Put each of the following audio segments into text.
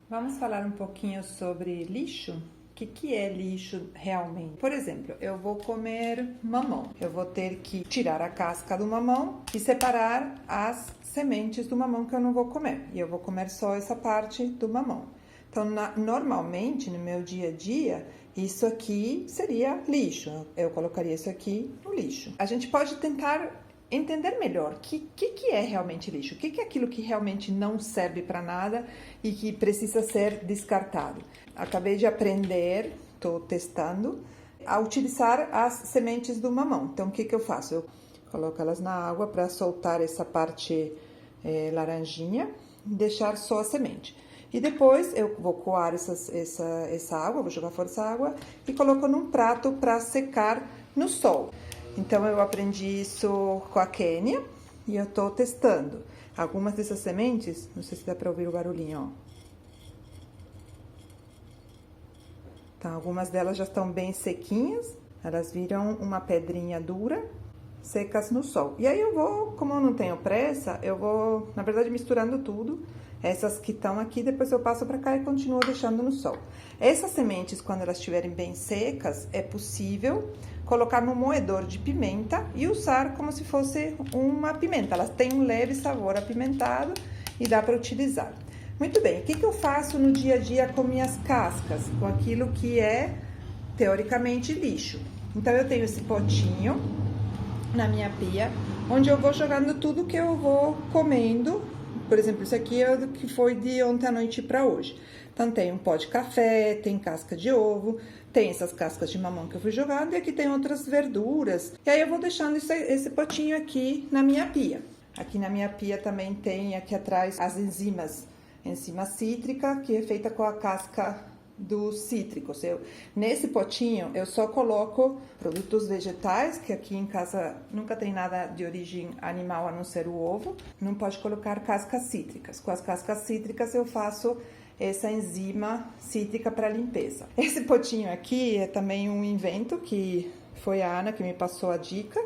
Vamos falar um pouquinho sobre lixo? O que é lixo realmente? Por exemplo, eu vou comer mamão. Eu vou ter que tirar a casca do mamão e separar as sementes do mamão que eu não vou comer. E eu vou comer só essa parte do mamão. Então, normalmente, no meu dia a dia, isso aqui seria lixo. Eu colocaria isso aqui no lixo. A gente pode tentar entender melhor o que é realmente lixo, o que é aquilo que realmente não serve para nada e que precisa ser descartado. Acabei de aprender, estou testando, a utilizar as sementes do mamão. Então, o que eu faço? Eu coloco elas na água para soltar essa parte laranjinha e deixar só a semente. E depois eu vou coar essa água, vou jogar fora essa água e coloco num prato para secar no sol. Então eu aprendi isso com a Kênia e eu estou testando. Algumas dessas sementes, não sei se dá para ouvir o barulhinho, ó. Então, algumas delas já estão bem sequinhas, elas viram uma pedrinha dura, secas no sol. E aí eu vou, como eu não tenho pressa, eu vou, na verdade, misturando tudo. Essas que estão aqui, depois eu passo para cá e continuo deixando no sol. Essas sementes, quando elas estiverem bem secas, é possível colocar no moedor de pimenta e usar como se fosse uma pimenta. Elas têm um leve sabor apimentado e dá para utilizar. Muito bem, o que eu faço no dia a dia com minhas cascas? Com aquilo que é, teoricamente, lixo. Então, eu tenho esse potinho na minha pia, onde eu vou jogando tudo que eu vou comendo. Por exemplo, isso aqui é o que foi de ontem à noite para hoje. Então, tem um pó de café, tem casca de ovo, tem essas cascas de mamão que eu fui jogando e aqui tem outras verduras. E aí eu vou deixando esse potinho aqui na minha pia. Aqui na minha pia também tem aqui atrás as enzimas, enzima cítrica, que é feita com a casca dos cítricos. Nesse potinho eu só coloco produtos vegetais, que aqui em casa nunca tem nada de origem animal a não ser o ovo. Não pode colocar cascas cítricas. Com as cascas cítricas eu faço essa enzima cítrica para limpeza. Esse potinho aqui é também um invento que foi a Ana que me passou a dica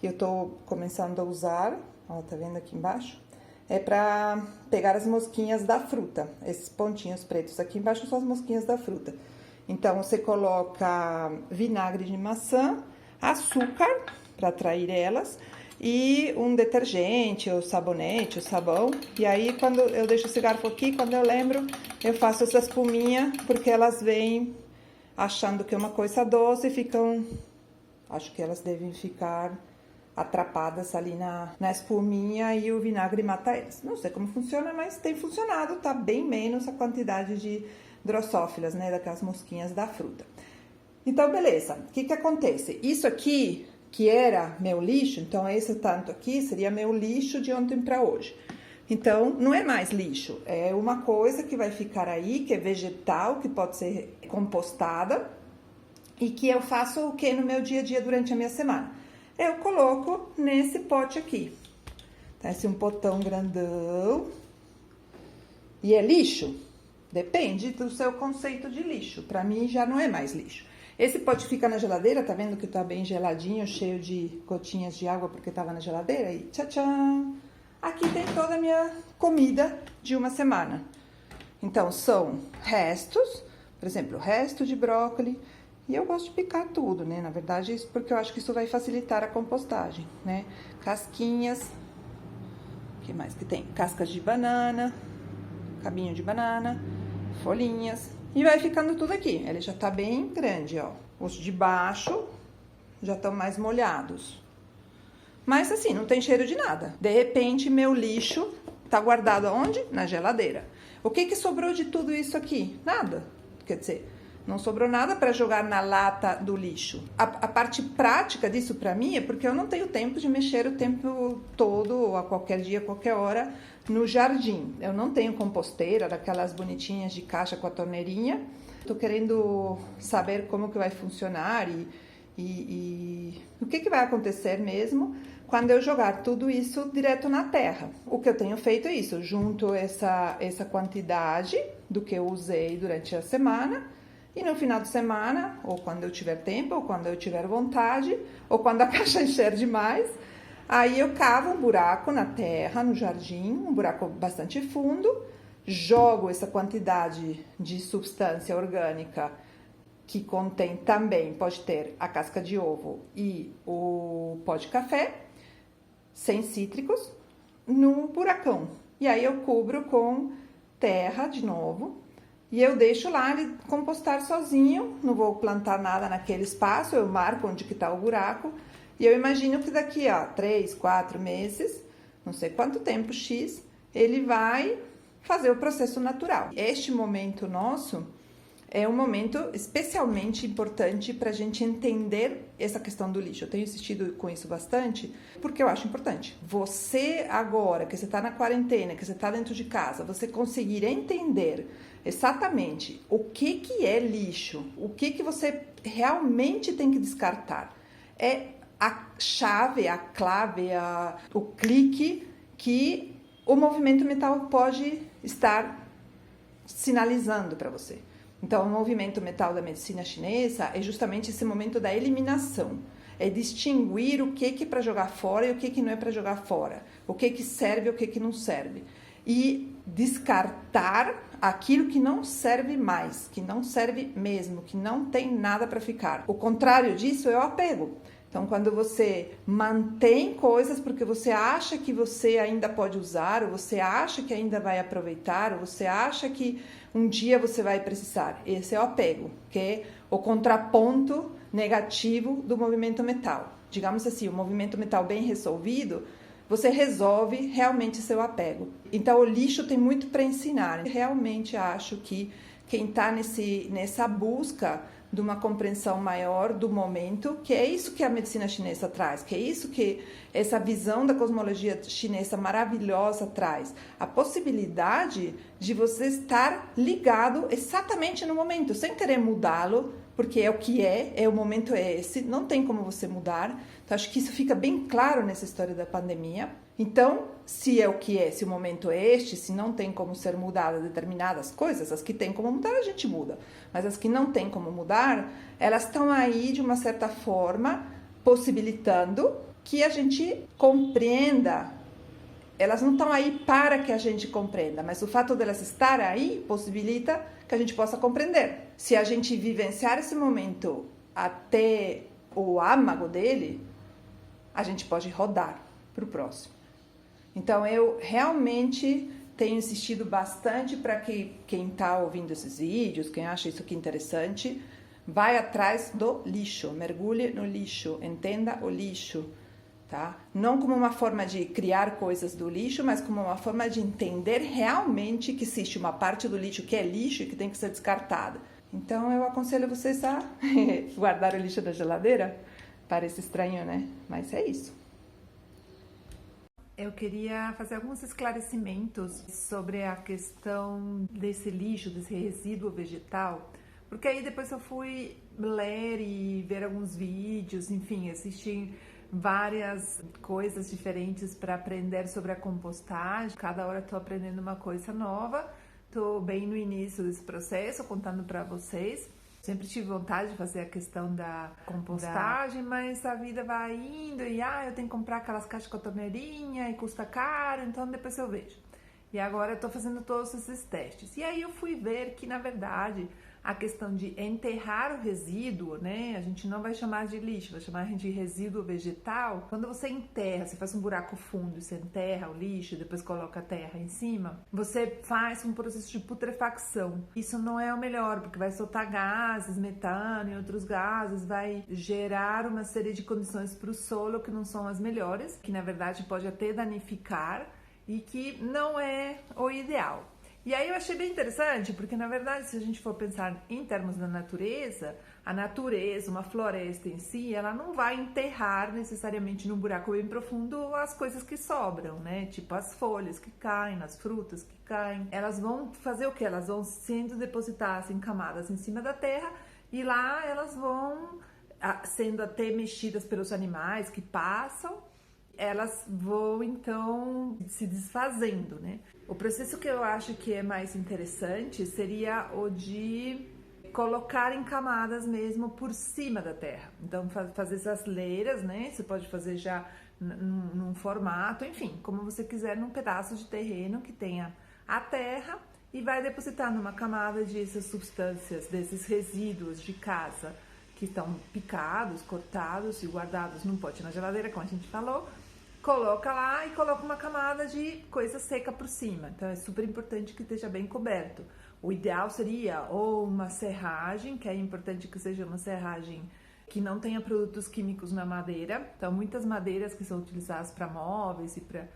e eu estou começando a usar. Ó, tá vendo aqui embaixo? É para pegar as mosquinhas da fruta. Esses pontinhos pretos aqui embaixo são as mosquinhas da fruta. Então, você coloca vinagre de maçã, açúcar para atrair elas e um detergente, ou sabonete, ou sabão. E aí, quando eu deixo esse garfo aqui, quando eu lembro, eu faço essa espuminha, porque elas vêm achando que é uma coisa doce e ficam... Acho que elas devem ficar atrapadas ali na espuminha e o vinagre mata eles. Não sei como funciona, mas tem funcionado, tá bem menos a quantidade de drosófilas, né, daquelas mosquinhas da fruta. Então, beleza, o que acontece? Isso aqui, que era meu lixo, então esse tanto aqui seria meu lixo de ontem para hoje. Então, não é mais lixo, é uma coisa que vai ficar aí, que é vegetal, que pode ser compostada e que eu faço o que no meu dia a dia durante a minha semana? Eu coloco nesse pote aqui. Tá, esse é um potão grandão. E é lixo? Depende do seu conceito de lixo. Para mim já não é mais lixo. Esse pote fica na geladeira, tá vendo que tá bem geladinho, cheio de gotinhas de água porque tava na geladeira? E tchau! Aqui tem toda a minha comida de uma semana. Então, são restos, por exemplo, resto de brócolis. E eu gosto de picar tudo, né? Na verdade, isso porque eu acho que isso vai facilitar a compostagem, né? Casquinhas. O que mais que tem? Cascas de banana, cabinho de banana, folhinhas. E vai ficando tudo aqui. Ele já tá bem grande, ó. Os de baixo já estão mais molhados. Mas assim, não tem cheiro de nada. De repente, meu lixo tá guardado aonde? Na geladeira. O que sobrou de tudo isso aqui? Nada. Quer dizer... Não sobrou nada para jogar na lata do lixo. A parte prática disso para mim é porque eu não tenho tempo de mexer o tempo todo, ou a qualquer dia, a qualquer hora, no jardim. Eu não tenho composteira, daquelas bonitinhas de caixa com a torneirinha. Estou querendo saber como que vai funcionar e o que vai acontecer mesmo quando eu jogar tudo isso direto na terra. O que eu tenho feito é isso, junto essa quantidade do que eu usei durante a semana. E no final de semana, ou quando eu tiver tempo, ou quando eu tiver vontade, ou quando a caixa encher demais, aí eu cavo um buraco na terra, no jardim, um buraco bastante fundo, jogo essa quantidade de substância orgânica que contém também, pode ter a casca de ovo e o pó de café, sem cítricos, no buracão. E aí eu cubro com terra de novo e eu deixo lá ele compostar sozinho, não vou plantar nada naquele espaço, eu marco onde que está o buraco e eu imagino que daqui a 3, 4 meses, não sei quanto tempo X, ele vai fazer o processo natural. Este momento nosso é um momento especialmente importante para a gente entender essa questão do lixo. Eu tenho insistido com isso bastante, porque eu acho importante. Você agora, que você está na quarentena, que você está dentro de casa, você conseguir entender exatamente o que é lixo, o que você realmente tem que descartar. É a chave, a clave, o clique que o movimento mental pode estar sinalizando para você. Então, o movimento mental da medicina chinesa é justamente esse momento da eliminação. É distinguir o que é para jogar fora e o que não é para jogar fora. O que serve e o que não serve. E descartar aquilo que não serve mais, que não serve mesmo, que não tem nada para ficar. O contrário disso é o apego. Então, quando você mantém coisas porque você acha que você ainda pode usar, ou você acha que ainda vai aproveitar, ou você acha que um dia você vai precisar. Esse é o apego, que é o contraponto negativo do movimento mental. Digamos assim, o movimento mental bem resolvido, você resolve realmente seu apego. Então, o lixo tem muito para ensinar. Realmente acho que quem está nessa busca de uma compreensão maior do momento, que é isso que a medicina chinesa traz, que é isso que essa visão da cosmologia chinesa maravilhosa traz, a possibilidade de você estar ligado exatamente no momento, sem querer mudá-lo, porque é o que o momento é esse, não tem como você mudar. Então, acho que isso fica bem claro nessa história da pandemia. Então, se é o que é, se o momento é este, se não tem como ser mudadas determinadas coisas, as que tem como mudar, a gente muda. Mas as que não tem como mudar, elas estão aí, de uma certa forma, possibilitando que a gente compreenda. Elas não estão aí para que a gente compreenda, mas o fato delas estar aí possibilita que a gente possa compreender. Se a gente vivenciar esse momento até o âmago dele, a gente pode rodar para o próximo. Então, eu realmente tenho insistido bastante para que quem está ouvindo esses vídeos, quem acha isso aqui interessante, vai atrás do lixo, mergulhe no lixo, entenda o lixo, tá? Não como uma forma de criar coisas do lixo, mas como uma forma de entender realmente que existe uma parte do lixo que é lixo e que tem que ser descartada. Então, eu aconselho vocês a guardar o lixo da geladeira. Parece estranho, né? Mas é isso. Eu queria fazer alguns esclarecimentos sobre a questão desse lixo, desse resíduo vegetal, porque aí depois eu fui ler e ver alguns vídeos, enfim, assistir várias coisas diferentes para aprender sobre a compostagem. Cada hora estou aprendendo uma coisa nova, estou bem no início desse processo, contando para vocês. Sempre tive vontade de fazer a questão da compostagem, mas a vida vai indo e eu tenho que comprar aquelas caixas de cotoneirinha e custa caro, então depois eu vejo. E agora eu tô fazendo todos esses testes. E aí eu fui ver que, na verdade, a questão de enterrar o resíduo, né? A gente não vai chamar de lixo, vai chamar de resíduo vegetal. Quando você enterra, você faz um buraco fundo, você enterra o lixo e depois coloca a terra em cima, você faz um processo de putrefacção. Isso não é o melhor, porque vai soltar gases, metano e outros gases, vai gerar uma série de condições para o solo que não são as melhores, que na verdade pode até danificar e que não é o ideal. E aí eu achei bem interessante, porque na verdade, se a gente for pensar em termos da natureza, a natureza, uma floresta em si, ela não vai enterrar necessariamente num buraco bem profundo as coisas que sobram, né? Tipo as folhas que caem, as frutas que caem. Elas vão fazer o quê? Elas vão sendo depositadas em camadas em cima da terra e lá elas vão sendo até mexidas pelos animais que passam. Elas vão então se desfazendo, né? O processo que eu acho que é mais interessante seria o de colocar em camadas mesmo por cima da terra. Então fazer essas leiras, né? Você pode fazer já num formato, enfim, como você quiser, num pedaço de terreno que tenha a terra e vai depositando uma camada dessas substâncias, desses resíduos de casa que estão picados, cortados e guardados num pote na geladeira, como a gente falou. Coloca lá e coloca uma camada de coisa seca por cima. Então é super importante que esteja bem coberto. O ideal seria ou uma serragem, que é importante que seja uma serragem que não tenha produtos químicos na madeira. Então muitas madeiras que são utilizadas para móveis e para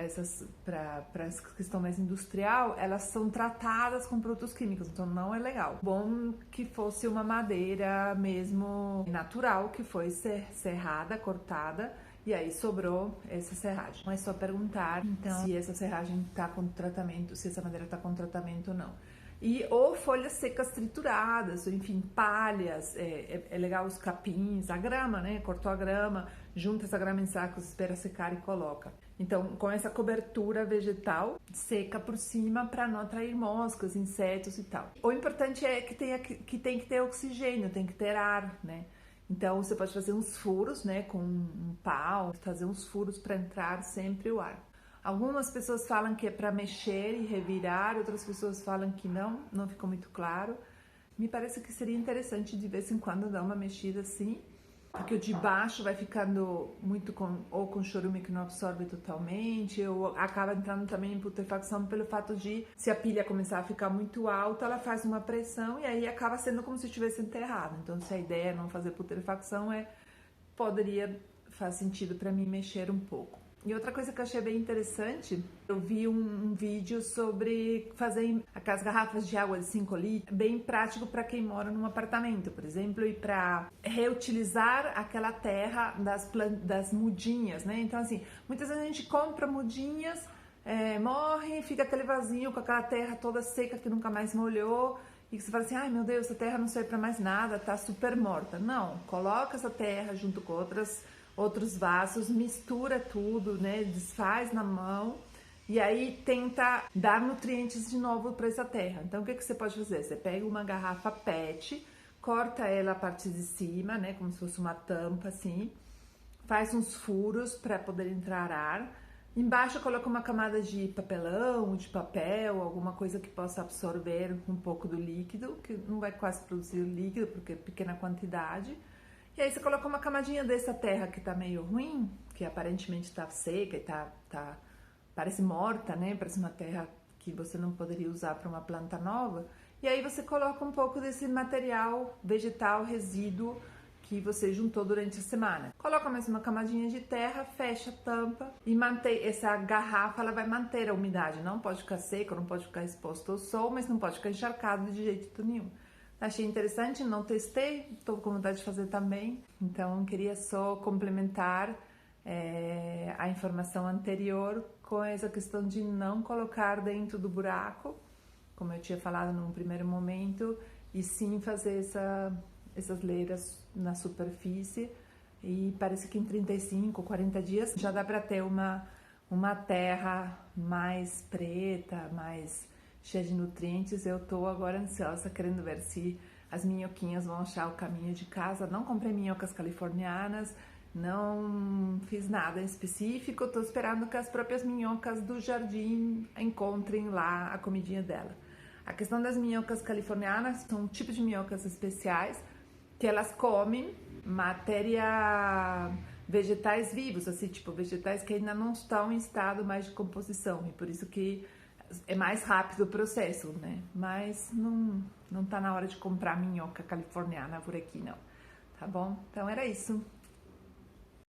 essa questão mais industrial, elas são tratadas com produtos químicos, então não é legal. Bom que fosse uma madeira mesmo natural, que foi serrada, cortada, e aí sobrou essa serragem. Não é só perguntar então se essa serragem está com tratamento, se essa madeira está com tratamento ou não. Ou folhas secas trituradas, ou enfim, palhas, é legal os capins, a grama, né? Cortou a grama, junta essa grama em sacos, espera secar e coloca. Então, com essa cobertura vegetal seca por cima para não atrair moscas, insetos e tal. O importante é que tem que ter oxigênio, tem que ter ar, né? Então, você pode fazer uns furos, né, com um pau, fazer uns furos para entrar sempre o ar. Algumas pessoas falam que é para mexer e revirar, outras pessoas falam que não ficou muito claro. Me parece que seria interessante de vez em quando dar uma mexida assim, porque o de baixo vai ficando muito com chorume que não absorve totalmente, ou acaba entrando também em putrefacção pelo fato de, se a pilha começar a ficar muito alta, ela faz uma pressão e aí acaba sendo como se estivesse enterrado. Então, se a ideia é não fazer putrefacção, faz sentido para mim mexer um pouco. E outra coisa que eu achei bem interessante, eu vi um vídeo sobre fazer aquelas garrafas de água de 5 litros, bem prático para quem mora num apartamento, por exemplo, e para reutilizar aquela terra das mudinhas, né? Então, assim, muitas vezes a gente compra mudinhas, morre, fica aquele vazio com aquela terra toda seca que nunca mais molhou, e você fala assim, ai meu Deus, essa terra não serve para mais nada, tá super morta. Não, coloca essa terra junto com outros vasos, mistura tudo, né? Desfaz na mão e aí tenta dar nutrientes de novo para essa terra. Então, o que você pode fazer? Você pega uma garrafa PET, corta ela a parte de cima, né? Como se fosse uma tampa assim, faz uns furos para poder entrar ar. Embaixo coloca uma camada de papelão, de papel, alguma coisa que possa absorver um pouco do líquido, que não vai quase produzir líquido porque é pequena quantidade. E aí você coloca uma camadinha dessa terra que tá meio ruim, que aparentemente tá seca e parece morta, né? Parece uma terra que você não poderia usar para uma planta nova. E aí você coloca um pouco desse material vegetal, resíduo que você juntou durante a semana. Coloca mais uma camadinha de terra, fecha a tampa e mantém essa garrafa, ela vai manter a umidade. Não pode ficar seca, não pode ficar exposto ao sol, mas não pode ficar encharcado de jeito nenhum. Achei interessante, não testei, estou com vontade de fazer também, então queria só complementar a informação anterior com essa questão de não colocar dentro do buraco, como eu tinha falado num primeiro momento, e sim fazer essas leiras na superfície, e parece que em 35, 40 dias já dá para ter uma terra mais preta, mais cheia de nutrientes. Eu tô agora ansiosa, querendo ver se as minhoquinhas vão achar o caminho de casa. Não comprei minhocas californianas, não fiz nada em específico, tô esperando que as próprias minhocas do jardim encontrem lá a comidinha dela. A questão das minhocas californianas são um tipo de minhocas especiais que elas comem vegetais vivos, assim, tipo vegetais que ainda não estão em estado mais de composição, e por isso que é mais rápido o processo, né? Mas não tá na hora de comprar minhoca californiana por aqui, não. Tá bom? Então era isso.